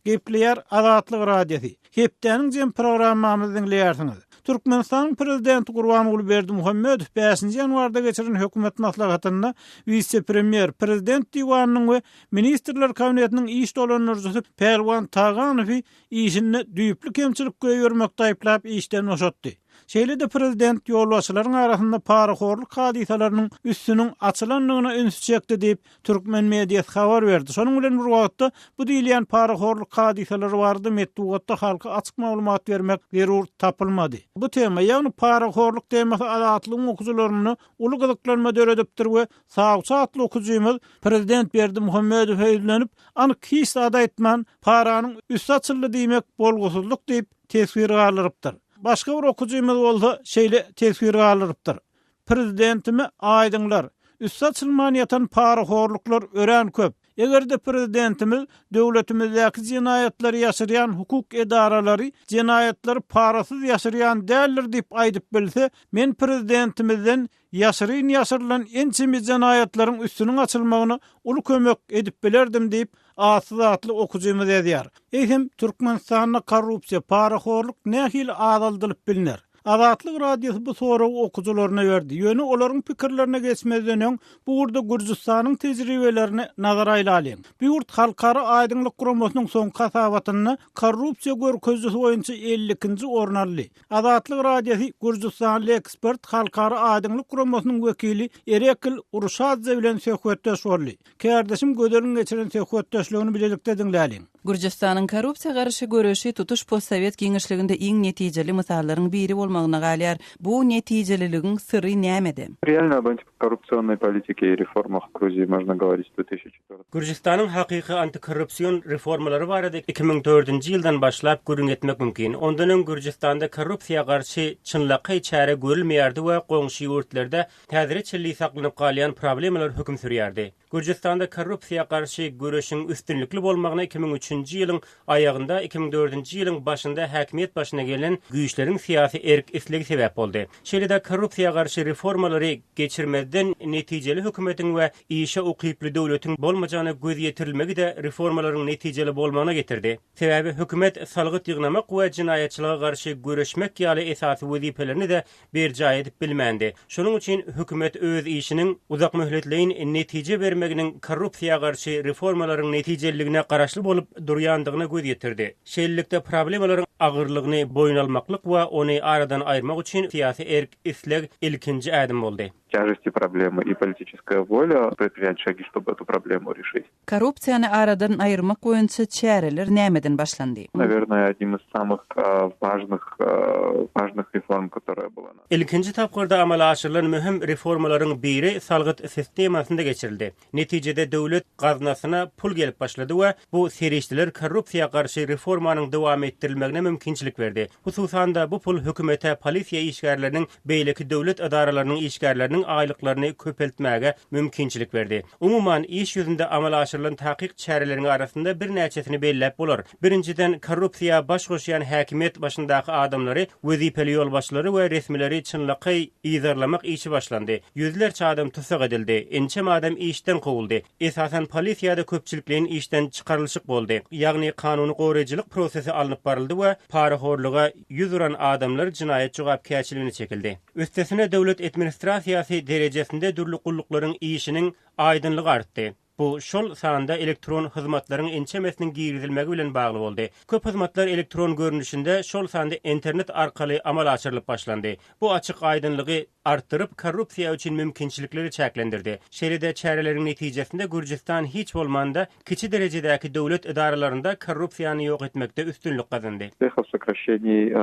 Gepleyer Azatlyk Radiosu. Hepdeniň jem programmamyzy dinleýärsiňiz. Türkmenistan prezidenti Gurbanuly Berdimuhammedow 5-nji ýanwarda geçiren hökümet maslahatyna vice-premier, prezident diwanynyň we ministrler kabinetiniň iş dolanjysy Perwan Taganow işini düýpli kemçilik göýermekde aýplap işden oşatdy. Şeýle-de prezident ýolbaşçylaryň arasynda paraxorlyk hadisalarynyň üstüniň açylanlygyna üns çekdi diýip türkmen mediýasy habar berdi. Şonuň bilen bir wagtda bu diýilen paraxorlyk hadisalary bardy metdugatda halka açyk maglumat bermek zerur tapylmady. Bu tema, ýagny paraxorlyk temasy Azatlygyň okuwçylaryny uly gyzyklanma döredipdir we sağçatly okuwçymyz prezident Berdimuhammedow höýlenip, anyk his ada etmän paranyň üst açyldy diýmek bolgusyzlyk diýip tesir galyrypdyr. Başga bir okuwçymyz bolsa şeýle tesir galyrypdyr. Prezidentimi aýdyňlar, üst açylman ýatan paraxorlyklar ören köp. Egerde prezidentimiz döwletimizdäki jinayatlary ýaşyrýan hukuk edaralary jinayatlary parasyz ýaşyrýan däldir diýip aýdyp bilse, men prezidentimizden ýaşyrylan ençimi jinayatlaryň üstüniň açylmagyny uly kömek edip bilerdim diýip asyzatly okuwçymyz edýär. Eýsem Türkmenistanda korrupsiýa, paraxorlyk nähili azaldylyp bilinär. Azatlyk Radiosu bu soragy okuwçylaryna berdi. Ýöne olaryň pikirlerine geçmezden öň bu urda Gürjistanyň tejribelerini nazara aýlalyň. Bu urt halkara aýdyňlyk guramasynyň soň kasabatyny korrupsiýa görkezligi boýunça 50-nji orna aldy. Azatlyk Radiosu Gürjistanly ekspert halkara aýdyňlyk guramasynyň wekili Erekil Urşadze bilen söhbetdeş boldy. Kärdeşim göderiň geçiren söhbetdeşligini bilelikde dinläliň. Gürjistanyň korrupsiýa garşy görüşi tutuş postsovet giňişliginde iň netijeli misallaryň biri bolmagyna galýar. Bu netijeliligiň sirri nämede? Реально об антикоррупционной политике и реформах Грузии можно говорить с 2004. Gürjistanyň hakyky antikorrupsiýon reformalary barada 2004-nji ýyldan başlap görüň etmek mümkin. Ondan öň Gürjistanda korrupsiýa garşy çynlaky çäre görülmeýärdi we goňşy ýurtlerde täzereçli saklanyp galýan problemalar hökm sürýärdi. Gürjistanda korrupsiýa garşy görüşiň üstünlikli bolmagyna 2003-nji ýylyň aýagynda 2004-nji ýylyň başynda häkimiýet başyna gelen güýçleriň siýasy erk isligi sebäp boldy. Şeýle-de korrupsiýa garşy reformalary geçirmezden netijeli hökümetiň we işe ukyply döwletiň bolmajagyny göz ýetirilmegi de reformalaryň netijeli bolmagyna getirdi. Sebäbi hökümet salgyt ýygnamak we jinaýatçylyga garşy görüşmek ýaly esasy wezipelerini de berjay edip bilmändi. Şonuň üçin hökümet öz işiniň uzak möhletleýin netije bermeginiň korrupsiýa garşy reformalaryň netijeligine garaşly bolup durýandygyna göz ýetirdi. Şeýlelikde problemalaryň agyrlygyny boýun almaklyk we ony aradan aýyrmak üçin siýasy erk isleg ilkinji ädim boldy. Тяжести проблемы и политическая воля предпринять шаги, чтобы эту проблему решить. Korrupsiýany aradan aýyrmak boýunça çäreler nämeden başlandy? Наверное, одним из самых важных реформ, которая была. İlkinji tapgyrda amala aşyrylan mühim reformalaryň biri salgyt sistemasynda geçirildi. Netijede döwlet gaznasyna pul gelip başlady we bu serişdiler korrupsiýa garşy reformanyň dowam etdirilmegine mümkinçilik berdi. Hususan da bu pul hökümete, polisiýa işgärleriniň beýleki döwlet edaralarynyň işgärleriniň aýlyklaryny köpeltmäge mümkinçilik berdi. Umuman iş ýüzünde amala aşyrylan takyk çäreleriň arasynda bir näçesini belläp bolar. Birinciden korrupsiýa baş goşýan häkimiýet başyndaky adamlary, wezipeli ýolbaşçylary we resmileri çynlaky ýyzarlamak işi başlandy. Ýüzlerçe adam tutsak edildi. Ençem adam işden gowuldy. Esasen polisiýada köpçilikliň işden çykarylşyk boldy. Ýagny kanuny goraýjylyk prosesi alınıp baryldy we paraxorlyga ýüzuran adamlar jinaýat jogapkärçiligine çekildi. Üstesine döwlet administrasiýasy derejesinde dürli gullyklaryň işiniň aýdynlygy artdy. Bu şol sanda elektron hyzmatlaryň ençemesiniň girizilmegi bilen bagly boldy. Köp hyzmatlar elektron görnüşinde şol sanda internet arkaly amal açyrylyp başlandy. Bu açyk aýdynlygy artdyryp korrupsiýa üçin mümkinçilikleri çäklendirdi. Şeýle-de çäreleriň netijesinde Gürjistan hiç bolmanda kiçi derejedäki döwlet idaralarynda korrupsiýany ýok etmekde üstünlük gazandy. В сокращении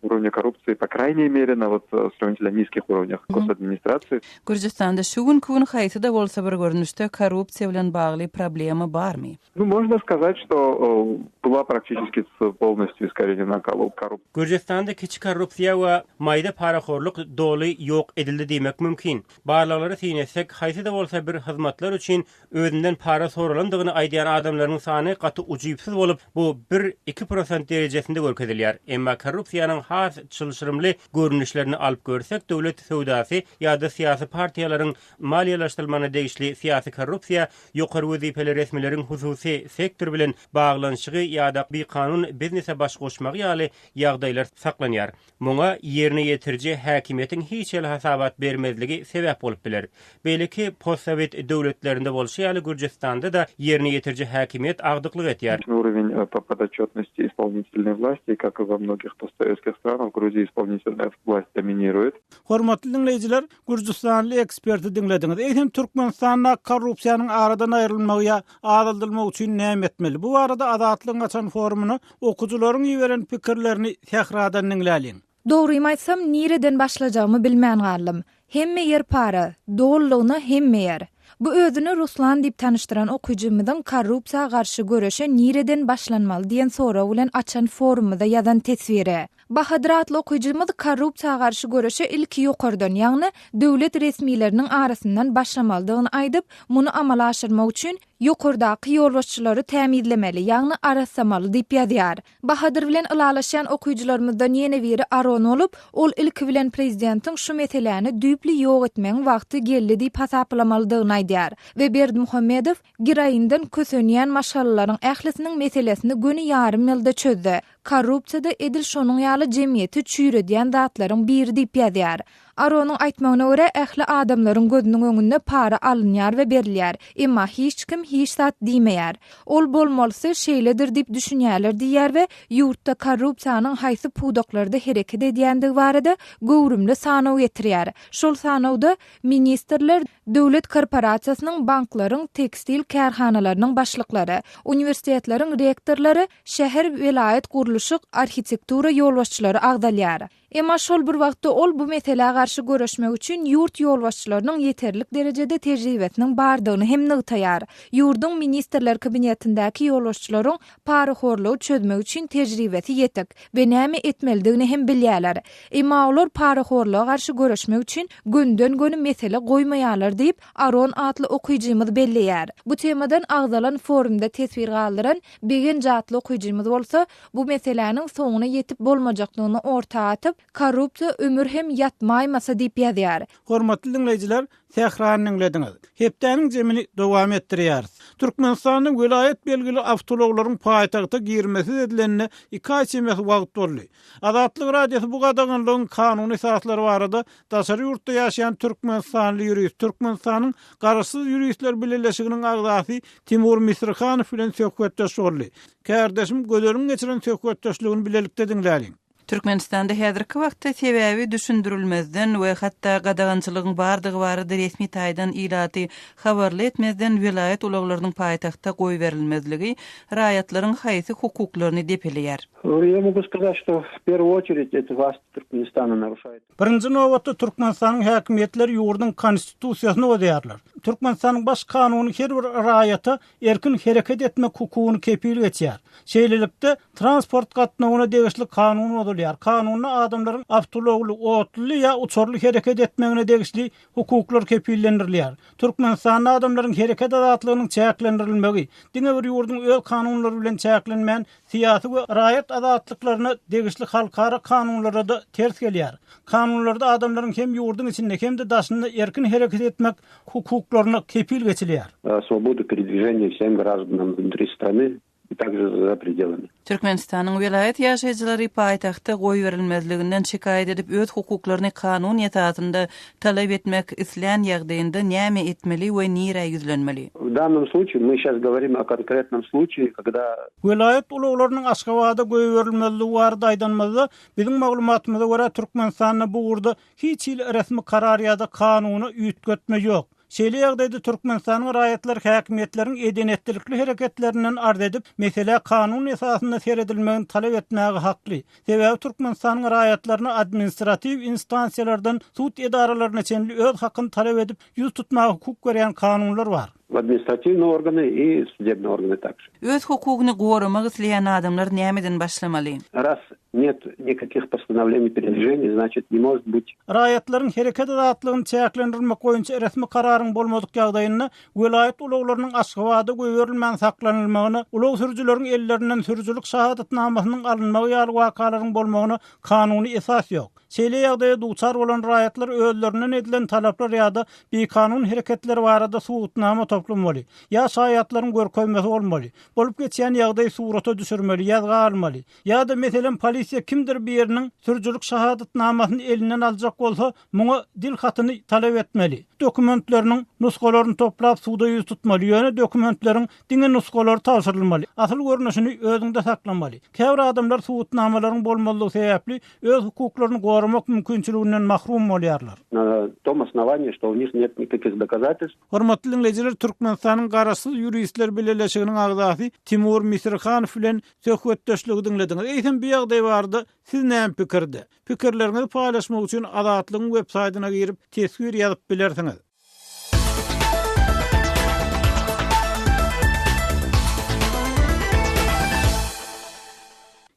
уровня коррупции, по крайней мере, на сравнительно низких уровнях госадминистрации. Gürjistanda şu gün haýsy da bolsa bir görnüşde korrupsiýa bilen bagly problemi barmy? Можно сказать, что была практически полностью искоренена коррупция. Gürjistanda kiçi korrupsiýa we maýda paraxorlyk doly yok edildi demek mümkin. Barlaqları tiýnesek, haýsy da bolsa bir hyzmatlar üçin özünden para soralandygyny aýdýan adamlaryň sany gaty ujypsyz bolup, bu 1-2% derejesinde görkezilýär. Emma korrupsiýanyň has çylşyrymly görnüşlerini alyp görsek, döwlet söwdasy ýa-da siýasy partiýalaryň maliýelaşdyrylmagyna degişli siýasy korrupsiýa ýokary wezipeli resmileriň hususy sektor bilen baglanşygy ýa-da bir kanun biznese baş goşmagy ýaly ýagdaýlar saklanýar. Muňa ýerine ýetirji häkimiýetiň hiç el hasabat bermezligi sebäp bolup biler. Belki postsovet döwletlerinde bolşy ýaly Gürjistanda da ýerine ýetirji häkimiýet agdyklyk etýär. Уровень подотчетности исполнительной власти, как и во многих постсоветских странах, в Грузии исполнительная власть доминирует. Hormatly dinleyijiler, Gürjistanly eksperti dinlediňiz. Eýsem Türkmenistanda korrupsiýanyň aradan aýrylmagy, adaldylmagy üçin näme etmeli? Bu arada Azatlygyň açan forumuny okuwçylaryň ýiberen pikirlerini täkrardan dinläliň. Dogry aýtsam, nireden başlajagmy bilmän galym. Hemme yer para, dogrulygyna hemme yer. Bu özünü Ruslan dip tanıştıran okuyucumyzyň korrupsiýa garşy göreşe nireden başlanmaly diýen soraw bilen açan forumda ýazan tesviri. Bahadyr adly okuyucumyz korrupsiýa garşy göreşe ilki ýokardan, ýagny döwlet resmiýetleriniň arasyndan başlamalydygyny aýdyp, muny amala aşyrmak üçin ýokardaky ýolbaşçylary täminlemeli, ýagny arasamaly diýip ýazýar. Bahadyr bilen ylalaşan okuyucularymyzdan ýene biri Aron olup, ol ilki bilen prezidentiň şu meseleni düýpli ýok etmeň wagty geldi diýip hasaplamalydygyny aýdýar we Berdimuhammedow giraýyndan kösenýän maşallalaryň ählisiniň meselesini göni ýarym ýylda çözdü. Korrupsiýada edil şonuň ýaly jemgyýeti çüýredýän zatlaryň biri diýip ýazýar. Aronyň aýtmagyna görä ähli adamlaryň gözüniň öňünde para alınýar we berilýär, emma hiç kim hiç zat diýmeýär. Ol bolmalysy şeýledir diýip düşünýärler diýär we ýurtda korrupsiýanyň haýsy pudaklarda hereket edýändigi barada göwrümli sanaw getirýär. Şol sanawda ministrler, döwlet korporasiýasynyň, banklaryň, tekstil kärhanalarynyň başlyklary, universitetleriň rektorlary, şäher welayet guruluşy, arhitektura ýolbaşçylary agdalýar. Emma şol bir wagtda ol bu meselege garşy göreşmek üçin ýurt ýolbaşçylarynyň ýeterlik derejede tejribesiniň bardygyny hem nygtaýar. Ýurduň ministrler kabinetindäki ýolbaşçylaryň paraxorlugy çözmek üçin tejribesi ýetek we näme etmelidigini hem bilýärler. Emma olar paraxorluga garşy göreşmek üçin günden göni mesele goýmaýarlar diýip Aron adly okuyjymyz belleýär. Bu temadan agdalan forumda tesvir galdyran begen jatly okuyjymyz bolsa, bu meseleniň soňuna ýetip bolmajaklygyny ortaga atyp, korrupsiýa ömür hem ýatmaýmasa diýip ýazýar. Hormatly dinleyijiler, täkrardan dinlediňiz. Hepdeniň jemini dowam etdirýäris. Türkmenistanyň welayet belgili awtologlaryň paýtagta girmesi edilenine 2 aý çemes wagt boldy. Azatlyk radiosu bu gadaganlygyň kanuny esaslary barada daşary ýurtda ýaşaýan Türkmenistanly ýurist, Türkmenistanyň garaşsyz ýuristler birleşiginiň agdasy Timur Misrhanow bilen söhbetdeş boldy. Kardeşim gölerin geçiren söhbetdeşligini bilelikde dinläliň. Türkmenistanda häzirki wagtda sebäbi düşündirilmezden we hatda gadagançylygyň bardygy barada resmi taýdan ilaty habarly etmezden vilayet ulaglarynyň paýtagta goý berilmezligi raýatlaryň haýsy hukuklaryny depelýär. Я могу сказать, что в первую очередь это власть Türkmenistana нарушает. Birinji nowatda Türkmenistanyň häkimetleri ýurduň konstitusiýasyny ödýärler. Türkmenistanyň baş kanuny her bir raýata erkin hereket etmek hukugyny kepil etýär. Şeýlelikde transport gatnawyna degişli kanun ödülýär. Kanunda adamlaryň awtologly, otly ýa uçurly hereket etmegine degişli hukuklar kepillendirilýär. Türkmenistanyň adamlaryň hereket azatlygynyň çäklendirilmegi, diňe bir ýurdun öz kanunlary bilen çäklenmän siýasy we raýat azatlyklaryna degişli halkara kanunlara da ters gelýär. Kanunlarda adamlaryň hem ýurdun içinde hem de daşynda erkin hereket etmek hukuklaryna kepil geçilýär. Свободу передвижения всем гражданам внутри страны и также за пределами. Türkmenistanyň welayet ýaşaýjylary paýtagta goý berilmezliginden şikaýet edip öz hukuklaryny kanun ýetadynda talap etmek isleýän ýagdaýynda näme etmeli we nire ýüzlenmeli? В данном случае мы сейчас говорим о конкретном случае, когда Welayet ulaglarynyň Aşgabatda goý berilmezligi barada aýdanmazda biziň maglumatymyza görä Türkmenistanda bu urda hiç il resmi karar ýa-da kanuny üýtgetme ýok. Şeýle ýagdaýda Türkmenistanyň raýatlar häkimetleriň edenetlikli hereketlerinden ard edip, mesele kanun esasynda seredilmegini talap etmäge hakly. Sebäbi Türkmenistanyň raýatlaryny administrativ instansiýalardan sud edaralaryna çenli öz hakyny talap edip, ýüz tutmagy hukuk berýän kanunlar bar. в административные органы и судебные органы также. Öz hukugyny goramak isleýän adamlar nämeden başlamaly? Раз нет никаких постановлений передвижения, значит, не может быть. Raýatlaryň hereket azatlygyny çäklendirmek boýunça resmi kararyň bolmadyk ýagdaýynda welayet ulaglarynyň Aşgabatda göwerilmän saklanylmagyny, ulag sürjüleriň ellerinden sürjülük şahadatnamasynyň alynmagy ýaly wakalaryň bolmagyny kanuny esas ýok. Şeýle ýagdaýda duçar bolan raýatlar özlerinden edilen talaplar ýa-da bekanun hereketleri barada suwutnama toplanmaly. Ya şaýatlaryň görkezmesi bolmaly. Bolup geçýän ýagdaý surata düşürmeli, ýazga almaly. Ya da meselen polisiýa kimdir bir ýeriniň sürjülük şahadatnamasyny elinden aljak bolsa, muňa dil hatyny talap etmeli. Dokumentlarynyň nuskalaryny toplap suwda ýüz tutmaly. Ýöne dokumentleriň diňe nuskalary tapşyrylmaly. Asyl görnüşini özüňde saklamaly. Käbir adamlar suwutnamalaryň bolmalygy sebäpli öz hukuklaryny goramak mümkinçiliginden mahrum bolýarlar. На том основании, что у них нет никаких доказательств. Hormatly dinleyijiler, Türkmenistanyň garaşsyz ýuristler bileşiginiň agzasy Timur Misirhanow bilen söhbetdeşligi dinlediňiz. Eýsem bir ýagdaý bardy. Siz näme pikirde? Pikirlerinizi paýlaşmak üçin Azatlygyň web saýtyna girip tesbir ýazyp bilersiňiz.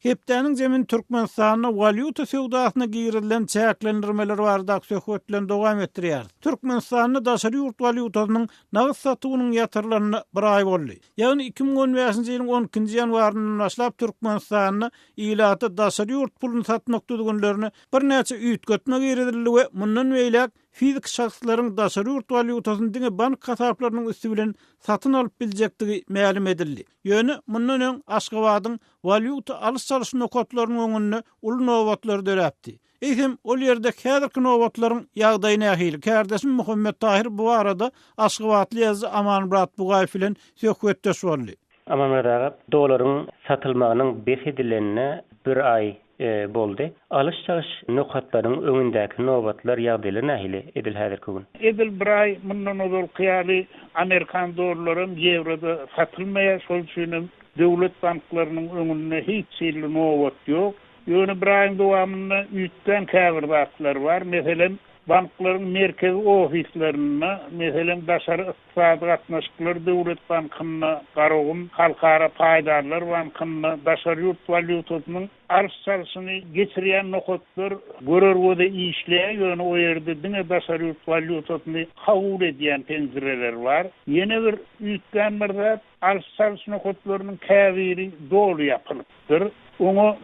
Hepdeniň jemin Türkmenistanyna valyuta sewdasyna girilen çäklendirmeler barada söhbetlen dowam etdirýär. Türkmenistanyň daşary ýurt valyutasynyň nagyz satywynyň ýatyrlaryny bir ay boldy. Ýagny 2015-nji ýylyň 10-njy ýanwaryndan başlap Türkmenistanyň ilaty daşary ýurt puluny satmak düzgünlerini bir näçe üýtgetme girildi we mundan beýlek fizik şahslaryň daşary ýurt valyutasyny diňe bank hasaplarynyň üstü bilen satyn alyp biljektigi ma'lum edildi. Ýöne mundan öň Aşgabatyň valyuta alys çalyş nokatlarynyň öňünde uly nowatlar döräpdi. Eýsem ol ýerde häzirki nowatlaryň ýagdaýyna ähili. Kärdeşim Muhammed Tahir bu arada Aşgabatly ýazy Amanmurat Bugaýew bilen söhbetdeş boldy. Amanmurat dolaryň satylmagynyň beşedilenine bir ay boldy. Alış çalyş nokatlaryň öňündäki nowatlar ýagdaýlary nähili edil häzirki gün? Edil bir ay mundan ozal kıyaly Amerikan dolarlaryň ýewroda satylmaýar, şol üçin döwlet banklarynyň öňünde hiç şeýle nowat ýok. Ýöne bir aýyň dowamında üýtden käbir batlar bar. Meselen banklaryň merkezi ofislerine, meselen daşary ykdysady gatnaşyklar döwlet bankyna garagym, halkara paýdarlar bankyna daşary ýurt valyutasynyň arz çalyşyny geçirýän nokatlar görerwede işleýär. Ýöne o ýerde diňe daşary ýurt valyutasyny kabul edýän penzireler bar. Ýene bir üýtden bir zat arz çalyş nokatlarynyň käbiri dolu ýapylypdyr. Onu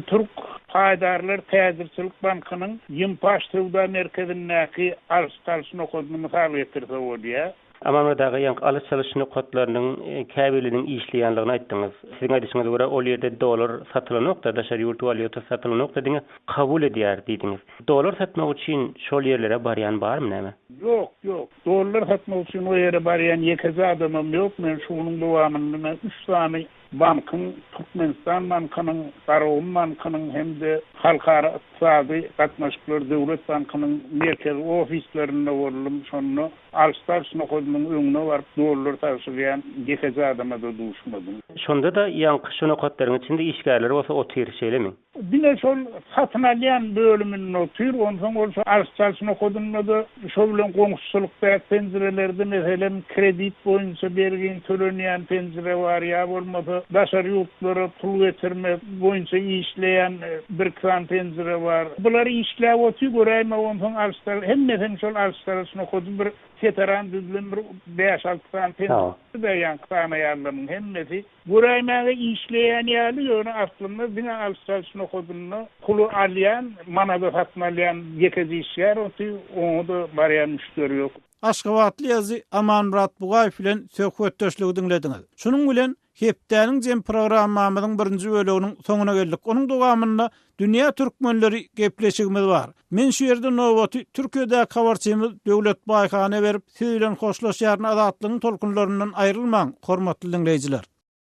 Türk paýdarlar Täzirçilik bankynyň Ýympaş Sewda merkezindäki arz çalyş nokatyny mysal getirse bolýar. Amanmadagy ýank alys çalyş nokatlarynyň käbirliginiň işleýänligini aýtdyňyz. Siziň aýdyşyňyza görä ol ýerde dolar satylanokda, daşary ýurt valyuta satylanokda diňe kabul edýär diýdiňiz. Dolar satmak üçin şol ýerlere barýan barmy näme? Ýok. Dolar satmak üçin o ýere barýan ýekezi adamam ýok. Men şunyň dowamynda 3 sany bankın, Türkmenistan bankının, Garagym bankının hemde halkara ykdysady gatnaşyklar döwlet bankının merkez ofislerinde boldum. Şonu alstar nokatynyň öňüne baryp dolar taşıyan ýekezi adama da duşmadym. Şonda da ýanky şu nokatlaryň içinde işgärler bolsa o terşeýlemi? Bile şol satyn alýan bölümini otyr, ondan bolsa alstar nokatynyň da şol bilen goňşulykda penzirelerden meselen kredit boýunça bergen tölenýän penzire bar ýa bolmasa daşary ýurtlara pul getirmek boýunça işleýän bir kran penzire bar. Bular işläp otyr göräýme ondan alstar hemmeden şol alstar nokatyny bir seteran düzlüm bir 5-6 kran penzire beýan kran ýarlaryň hemmesi göräýmäge işleýän ýaly ýöne aslynda diňe alstar nokatyny pulu alýan, manada satmalýan ýekezi işler otyr, onu da barýan müşteri ýok. Aşgabatly ýazy Amanmurat Bugaýew bilen söhbetdeşligi dinlediňiz. Şunyň bilen Hepdeniň jem programmamyzyň 1-nji bölегiniň soňuna geldik. Onuň dowamynda dünýä türkmenleri gepleşigimiz bar. Men şu ýerde nowaty Türkiýede habarçymyz Döwlet Baýhany berip, siz bilen hoşlaşýaryn azatlygyň tolkunlaryndan aýrylmaň, hormatly dinleýijiler.